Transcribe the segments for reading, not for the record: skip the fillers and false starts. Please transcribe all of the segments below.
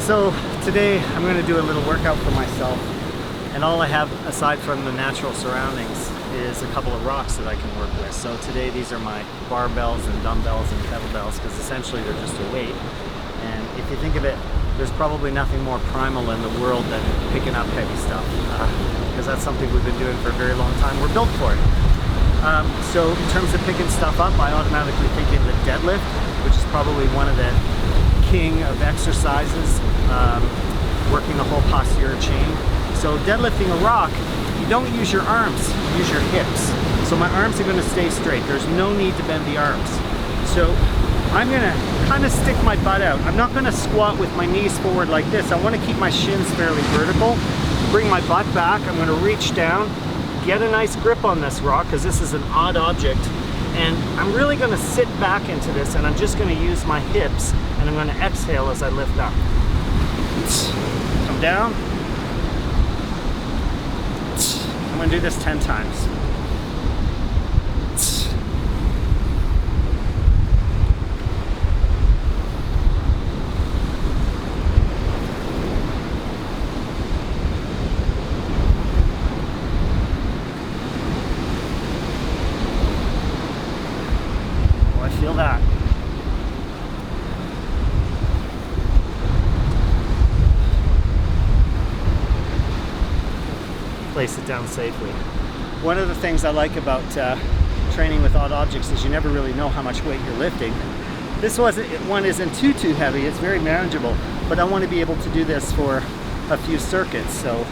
So today I'm going to do a little workout for myself, and all I have aside from the natural surroundings is a couple of rocks that I can work with. So today these are my barbells and dumbbells and kettlebells, because essentially they're just a weight. And if you think of it, there's probably nothing more primal in the world than picking up heavy stuff, because that's something we've been doing for a very long time. We're built for it. So in terms of picking stuff up, I automatically think in the deadlift, which is probably one of the king of exercises, working the whole posterior chain. So deadlifting a rock, you don't use your arms, you use your hips. So my arms are going to stay straight. There's no need to bend the arms. So I'm going to kind of stick my butt out. I'm not going to squat with my knees forward like this. I want to keep my shins fairly vertical. Bring my butt back. I'm going to reach down, get a nice grip on this rock, because this is an odd object. And I'm really going to sit back into this, and I'm just going to use my hips, and I'm going to exhale as I lift up. Come down. I'm going to do this 10 times. Feel that. Place it down safely. One of the things I like about training with odd objects is you never really know how much weight you're lifting. This one isn't too heavy, it's very manageable, but I want to be able to do this for a few circuits, so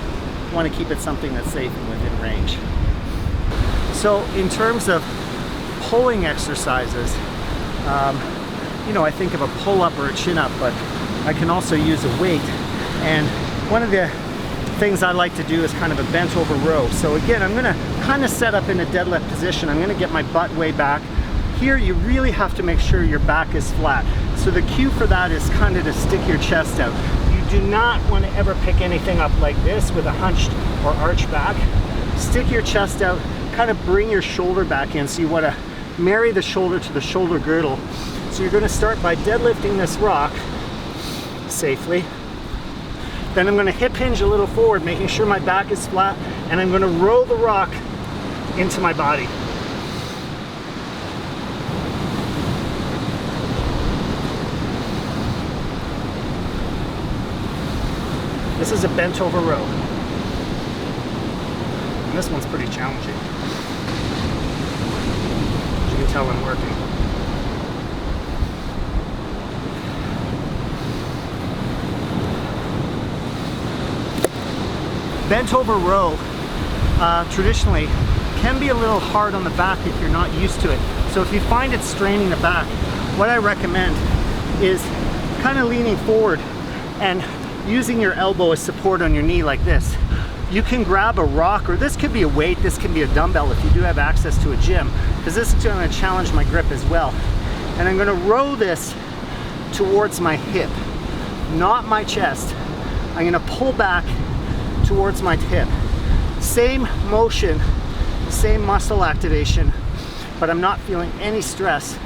I want to keep it something that's safe and within range. So in terms of pulling exercises, I think of a pull-up or a chin-up, but I can also use a weight. And one of the things I like to do is kind of a bent over row. So again, I'm going to kind of set up in a deadlift position. I'm going to get my butt way back. Here, you really have to make sure your back is flat. So the cue for that is kind of to stick your chest out. You do not want to ever pick anything up like this with a hunched or arched back. Stick your chest out, kind of bring your shoulder back in. So you want to marry the shoulder to the shoulder girdle. So you're going to start by deadlifting this rock safely. Then I'm going to hip hinge a little forward, making sure my back is flat, and I'm going to row the rock into my body. This is a bent over row. And this one's pretty challenging. You can tell I'm working. Bent over row traditionally can be a little hard on the back if you're not used to it. So if you find it straining the back, what I recommend is kind of leaning forward and using your elbow as support on your knee like this. You can grab a rock, or this could be a weight, this can be a dumbbell if you do have access to a gym, because this is going to challenge my grip as well. And I'm going to row this towards my hip, not my chest. I'm going to pull back towards my hip. Same motion, same muscle activation, but I'm not feeling any stress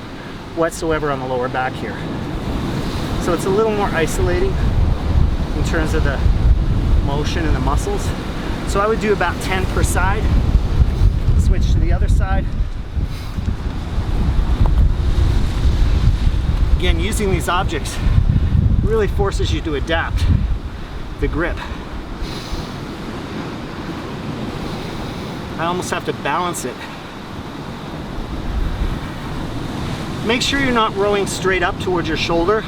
whatsoever on the lower back here. So it's a little more isolating in terms of the motion and the muscles. So I would do about 10 per side. Switch to the other side. Again, using these objects really forces you to adapt the grip. I almost have to balance it. Make sure you're not rowing straight up towards your shoulder.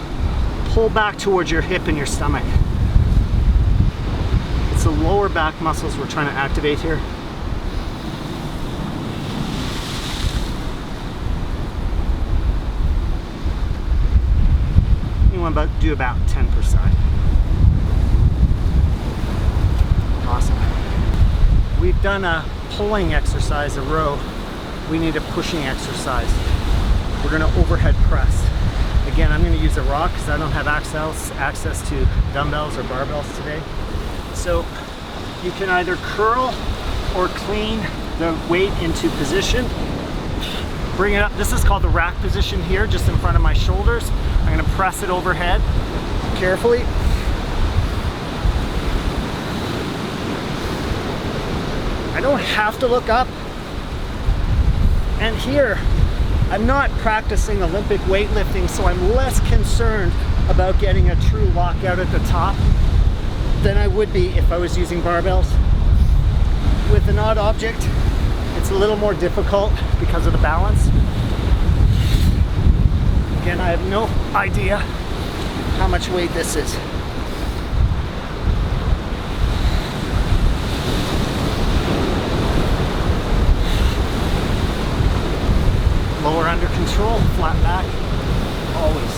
Pull back towards your hip and your stomach. It's the lower back muscles we're trying to activate here. You want to do about 10 per side. Awesome. We've done a pulling exercise, a row. We need a pushing exercise. We're going to overhead press. Again, I'm going to use a rock because I don't have access to dumbbells or barbells today. So you can either curl or clean the weight into position. Bring it up. This is called the rack position here, just in front of my shoulders. I'm going to press it overhead carefully. I don't have to look up. And here, I'm not practicing Olympic weightlifting, so I'm less concerned about getting a true lockout at the top than I would be if I was using barbells. With an odd object, it's a little more difficult because of the balance. Again, I have no idea how much weight this is. Lower under control, flat back, always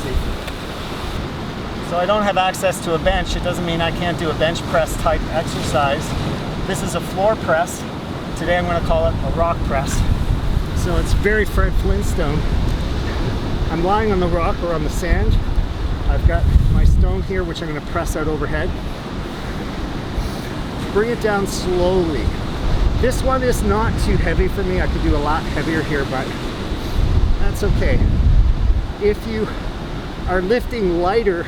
safely. So I don't have access to a bench. It doesn't mean I can't do a bench press type exercise. This is a floor press. Today I'm going to call it a rock press. So it's very Fred Flintstone. I'm lying on the rock or on the sand. I've got my stone here, which I'm going to press out overhead. Bring it down slowly. This one is not too heavy for me. I could do a lot heavier here, but that's okay. If you are lifting lighter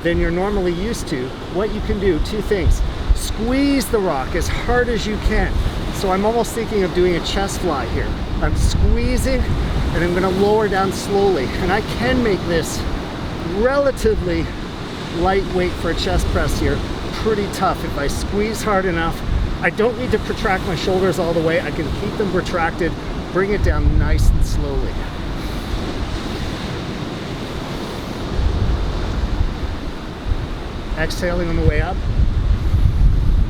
than you're normally used to, what you can do, two things. Squeeze the rock as hard as you can. So I'm almost thinking of doing a chest fly here. I'm squeezing and I'm going to lower down slowly. And I can make this relatively lightweight for a chest press here. Pretty tough if I squeeze hard enough. I don't need to protract my shoulders all the way. I can keep them protracted, bring it down nice and slowly. Exhaling on the way up.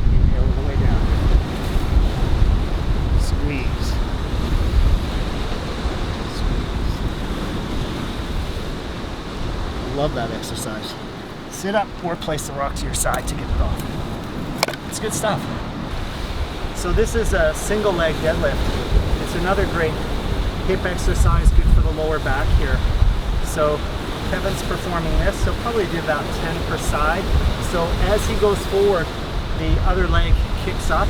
Inhale on the way down. Squeeze. Squeeze. Love that exercise. Sit up or place the rock to your side to get it off. It's good stuff. So this is a single leg deadlift. It's another great hip exercise, good for the lower back here. So Kevin's performing this, he'll probably do about 10 per side. So as he goes forward, the other leg kicks up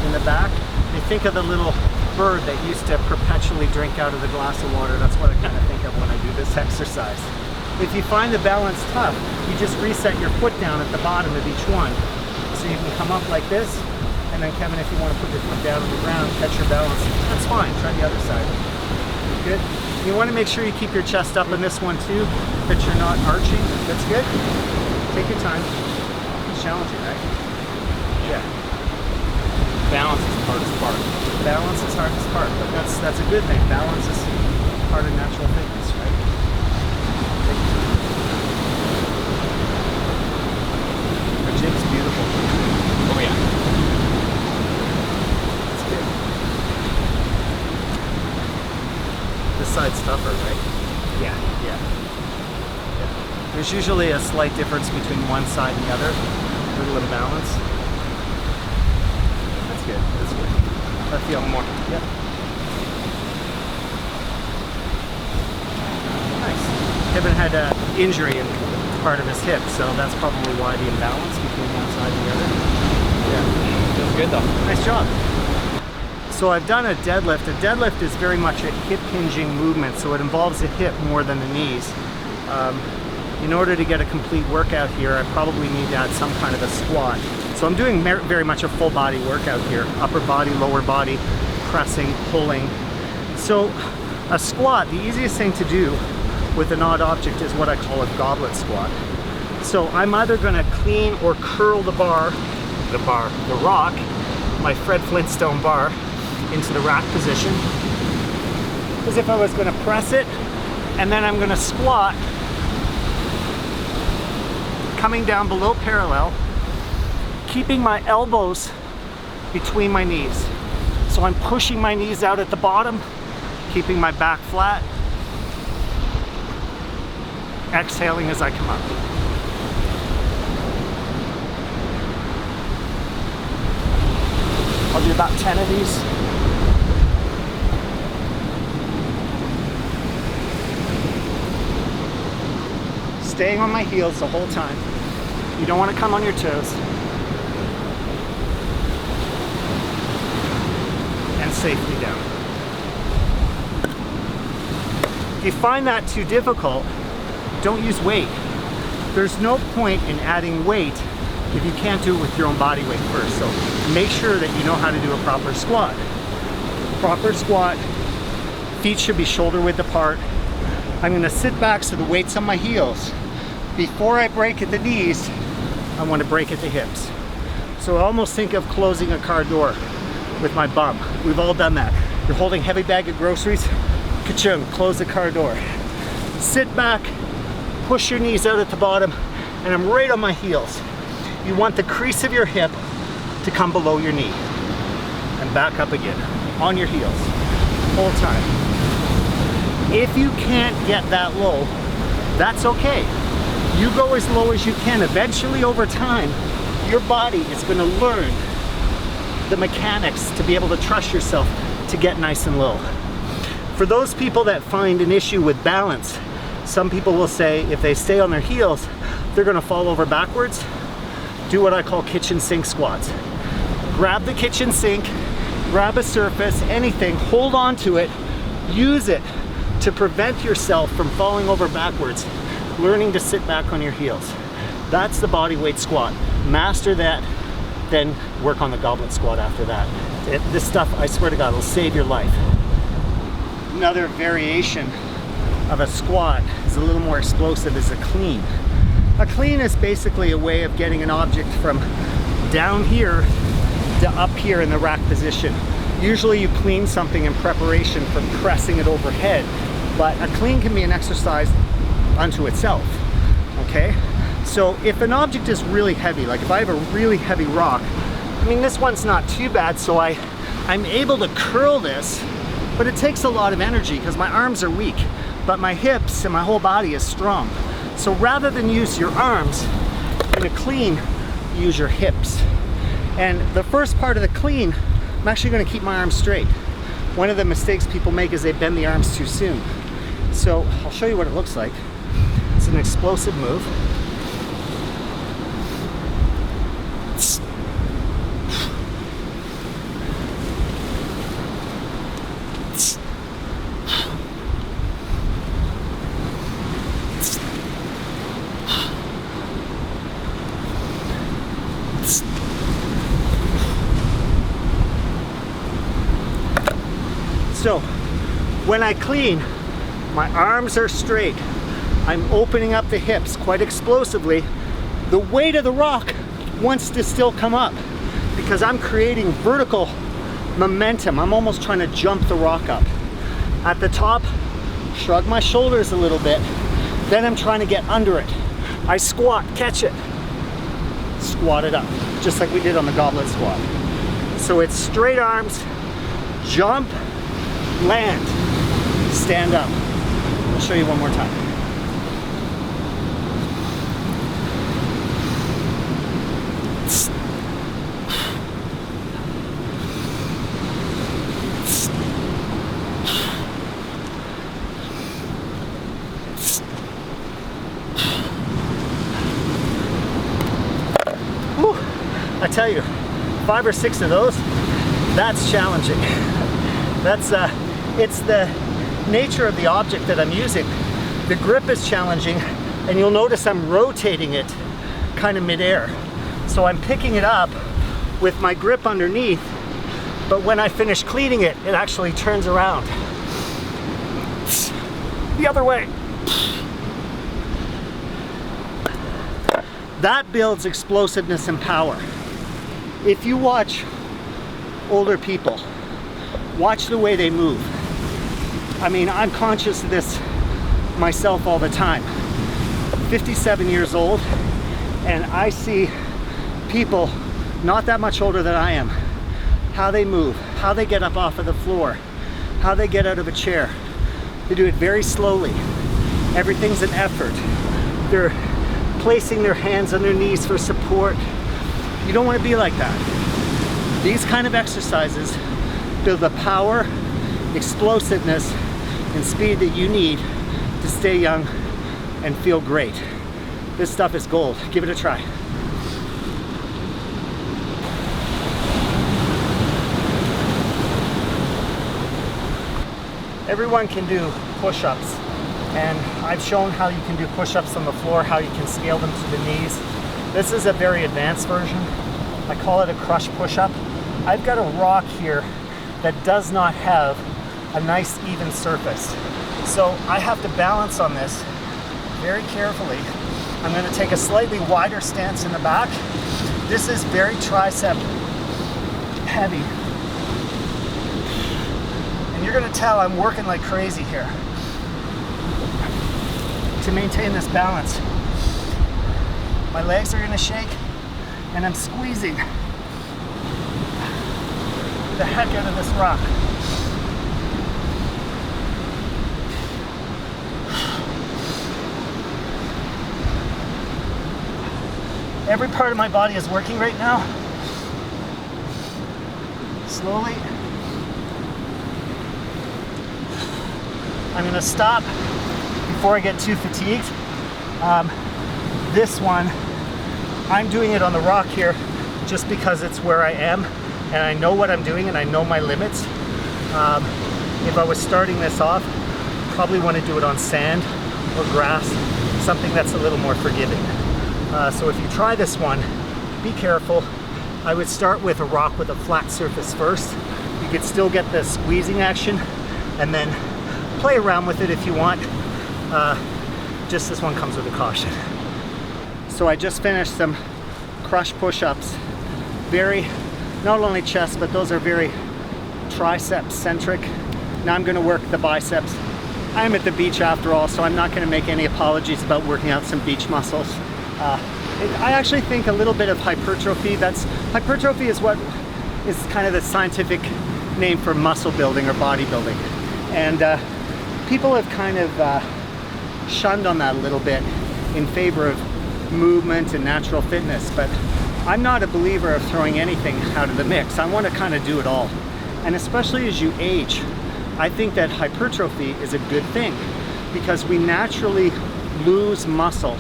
in the back. They think of the little bird that used to perpetually drink out of the glass of water. That's what I kind of think of when I do this exercise. If you find the balance tough, you just reset your foot down at the bottom of each one. So you can come up like this, and then Kevin, if you want to put your foot down on the ground, catch your balance, that's fine. Try the other side. Good. You want to make sure you keep your chest up in this one too, that you're not arching. That's good. Take your time. It's challenging, right? Yeah. Balance is the hardest part. Balance is hardest part, but that's a good thing. Balance is part of natural fitness, right? Take your time. Our gym's beautiful. Oh yeah. It's good. This side's tougher, right? Yeah. There's usually a slight difference between one side and the other. A little imbalance. That's good. I feel more. Yeah. Nice. Kevin had an injury in part of his hip, so that's probably why the imbalance between one side and the other. Yeah. Feels good though. Nice job. So I've done a deadlift. A deadlift is very much a hip hinging movement, so it involves the hip more than the knees. In order to get a complete workout here, I probably need to add some kind of a squat. So I'm doing very much a full body workout here. Upper body, lower body, pressing, pulling. So a squat, the easiest thing to do with an odd object is what I call a goblet squat. So I'm either gonna clean or curl the rock, my Fred Flintstone bar, into the rack position, as if I was gonna press it, and then I'm gonna squat, coming down below parallel, keeping my elbows between my knees. So I'm pushing my knees out at the bottom, keeping my back flat, exhaling as I come up. I'll do about 10 of these. Staying on my heels the whole time. You don't want to come on your toes. And safely down. If you find that too difficult, don't use weight. There's no point in adding weight if you can't do it with your own body weight first. So make sure that you know how to do a proper squat. Proper squat, feet should be shoulder width apart. I'm gonna sit back so the weight's on my heels. Before I break at the knees, I wanna break at the hips. So I almost think of closing a car door with my bum. We've all done that. You're holding a heavy bag of groceries, ka-chung, close the car door. Sit back, push your knees out at the bottom, and I'm right on my heels. You want the crease of your hip to come below your knee. And back up again, on your heels, whole time. If you can't get that low, that's okay. You go as low as you can. Eventually, over time, your body is gonna learn the mechanics to be able to trust yourself to get nice and low. For those people that find an issue with balance, some people will say if they stay on their heels, they're gonna fall over backwards. Do what I call kitchen sink squats. Grab the kitchen sink, grab a surface, anything, hold on to it, use it to prevent yourself from falling over backwards, learning to sit back on your heels. That's the body weight squat. Master that, then work on the goblet squat after that. This stuff, I swear to God, will save your life. Another variation of a squat is a little more explosive, is a clean. A clean is basically a way of getting an object from down here to up here in the rack position. Usually you clean something in preparation for pressing it overhead, but a clean can be an exercise unto itself, okay? So if an object is really heavy, like if I have a really heavy rock, I mean, this one's not too bad, so I'm able to curl this, but it takes a lot of energy because my arms are weak, but my hips and my whole body is strong. So rather than use your arms in a clean, use your hips. And the first part of the clean, I'm actually gonna keep my arms straight. One of the mistakes people make is they bend the arms too soon. So I'll show you what it looks like. It's an explosive move. So when I clean, my arms are straight. I'm opening up the hips quite explosively. The weight of the rock wants to still come up because I'm creating vertical momentum. I'm almost trying to jump the rock up. At the top, shrug my shoulders a little bit. Then I'm trying to get under it. I squat, catch it, squat it up, just like we did on the goblet squat. So it's straight arms, jump, land, stand up. I'll show you one more time. Whew. I tell you, 5 or 6 of those, that's challenging. That's it's the nature of the object that I'm using. The grip is challenging, and you'll notice I'm rotating it kind of midair. So I'm picking it up with my grip underneath, but when I finish cleaning it, it actually turns around. The other way. That builds explosiveness and power. If you watch older people, watch the way they move. I mean, I'm conscious of this myself all the time. 57 years old, and I see people not that much older than I am, how they move, how they get up off of the floor, how they get out of a chair. They do it very slowly. Everything's an effort. They're placing their hands on their knees for support. You don't want to be like that. These kind of exercises build the power, explosiveness, and speed that you need to stay young and feel great. This stuff is gold. Give it a try. Everyone can do push-ups, and I've shown how you can do push-ups on the floor, how you can scale them to the knees. This is a very advanced version. I call it a crush push-up. I've got a rock here that does not have a nice even surface. So I have to balance on this very carefully. I'm going to take a slightly wider stance in the back. This is very tricep heavy. And you're going to tell I'm working like crazy here to maintain this balance. My legs are going to shake and I'm squeezing the heck out of this rock. Every part of my body is working right now. Slowly. I'm going to stop before I get too fatigued. This one, I'm doing it on the rock here just because it's where I am and I know what I'm doing and I know my limits. If I was starting this off, probably want to do it on sand or grass, something that's a little more forgiving. So if you try this one, be careful. I would start with a rock with a flat surface first. You could still get the squeezing action and then play around with it if you want. Just this one comes with a caution. So I just finished some crush push-ups. Very, not only chest, but those are very tricep centric. Now I'm going to work the biceps. I'm at the beach after all, so I'm not going to make any apologies about working out some beach muscles. I actually think a little bit of hypertrophy. Hypertrophy is what is kind of the scientific name for muscle building or bodybuilding. And people have kind of shunned on that a little bit in favor of movement and natural fitness, but I'm not a believer of throwing anything out of the mix. I want to kind of do it all. And especially as you age, I think that hypertrophy is a good thing because we naturally lose muscle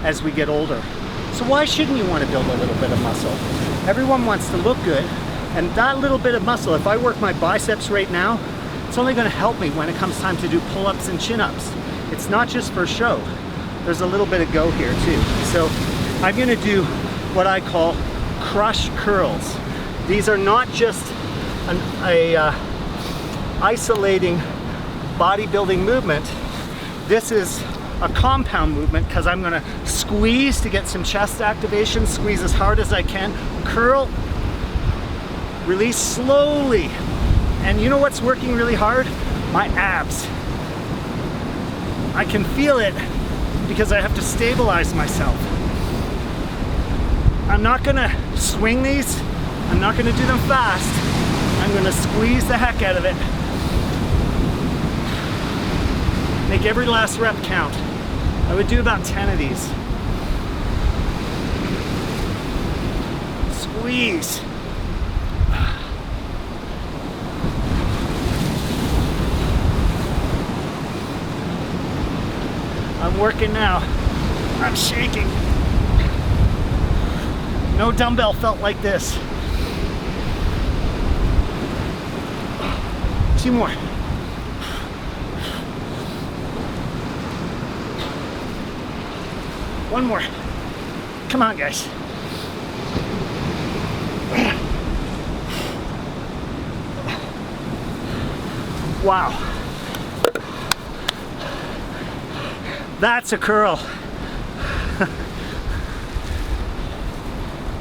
as we get older. So why shouldn't you want to build a little bit of muscle? Everyone wants to look good, and that little bit of muscle, if I work my biceps right now, it's only going to help me when it comes time to do pull-ups and chin-ups. It's not just for show. There's a little bit of go here too. So I'm going to do what I call crush curls. These are not just an isolating bodybuilding movement. This is a compound movement because I'm going to squeeze to get some chest activation, squeeze as hard as I can, curl, release slowly. And you know what's working really hard? My abs. I can feel it because I have to stabilize myself. I'm not going to swing these. I'm not going to do them fast. I'm going to squeeze the heck out of it. Make every last rep count. I would do about 10 of these. Squeeze. I'm working now. I'm shaking. No dumbbell felt like this. 2 more. One more. Come on, guys. Wow. That's a curl.